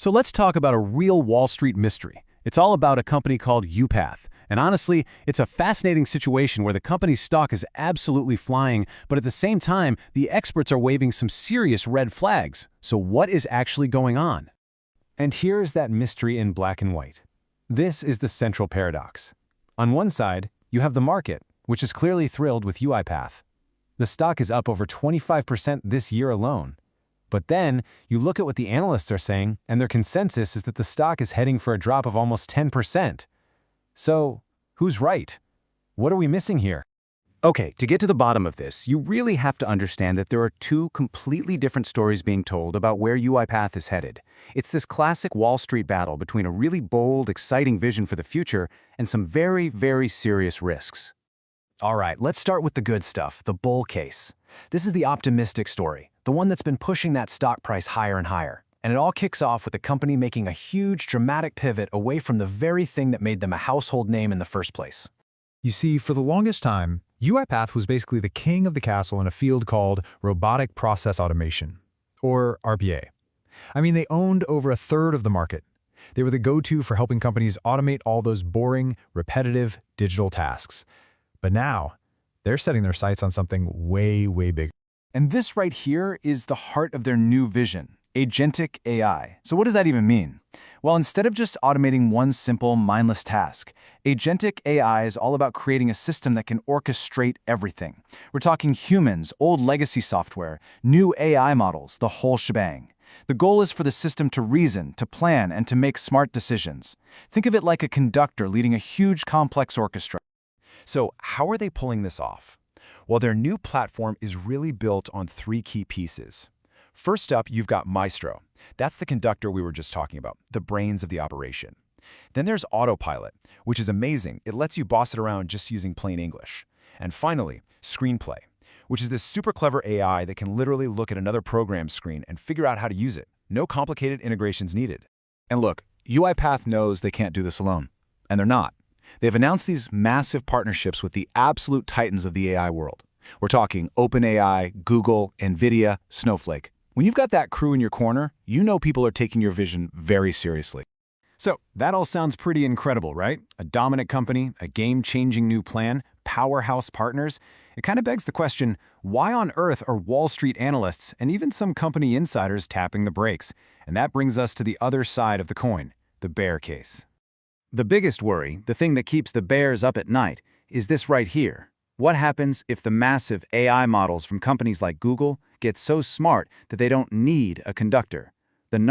So let's talk about a real Wall Street mystery. It's all about a company called UiPath. And honestly, it's a fascinating situation where the company's stock is absolutely flying, but at the same time, the experts are waving some serious red flags. So what is actually going on? And here's that mystery in black and white. This is the central paradox. On one side, you have the market, which is clearly thrilled with UiPath. The stock is up over 25% this year alone. But then, you look at what the analysts are saying, and their consensus is that the stock is heading for a drop of almost 10%. So, who's right? What are we missing here? Okay, to get to the bottom of this, you really have to understand that there are two completely different stories being told about where UiPath is headed. It's this classic Wall Street battle between a really bold, exciting vision for the future and some very, very serious risks. All right, let's start with the good stuff, the bull case. This is the optimistic story, the one that's been pushing that stock price higher and higher. And it all kicks off with the company making a huge, dramatic pivot away from the very thing that made them a household name in the first place. You see, for the longest time, UiPath was basically the king of the castle in a field called Robotic Process Automation, or RPA. I mean, they owned over a third of the market. They were the go-to for helping companies automate all those boring, repetitive, digital tasks. But now, they're setting their sights on something way, way bigger. And this right here is the heart of their new vision, Agentic AI. So what does that even mean? Well, instead of just automating one simple, mindless task, Agentic AI is all about creating a system that can orchestrate everything. We're talking humans, old legacy software, new AI models, the whole shebang. The goal is for the system to reason, to plan, and to make smart decisions. Think of it like a conductor leading a huge, complex orchestra. So how are they pulling this off? Well, their new platform is really built on three key pieces. First up, you've got Maestro. That's the conductor we were just talking about, the brains of the operation. Then there's Autopilot, which is amazing. It lets you boss it around just using plain English. And finally, Screenplay, which is this super clever AI that can literally look at another program screen and figure out how to use it. No complicated integrations needed. And look, UiPath knows they can't do this alone. And they're not. They've announced these massive partnerships with the absolute titans of the AI world. We're talking OpenAI, Google, NVIDIA, Snowflake. When you've got that crew in your corner, you know people are taking your vision very seriously. So, that all sounds pretty incredible, right? A dominant company, a game-changing new plan, powerhouse partners. It kind of begs the question, why on earth are Wall Street analysts and even some company insiders tapping the brakes? And that brings us to the other side of the coin, the bear case. The biggest worry, the thing that keeps the bears up at night, is this right here. What happens if the massive AI models from companies like Google get so smart that they don't need a conductor?